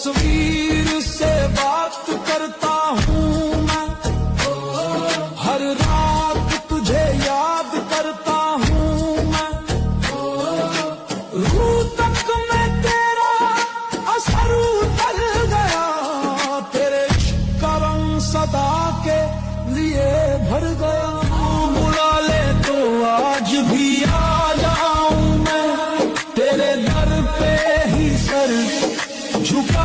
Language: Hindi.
तस्वीर से बात करता हूँ मैं, हर रात तुझे याद करता हूँ मैं। रूह तक में तेरा असर उतर गया, तेरे इश्क का रंग सदा के लिए भर गया। बुला ले तो आज भी आ जाऊं मैं, तेरे दर पे ही सर झुका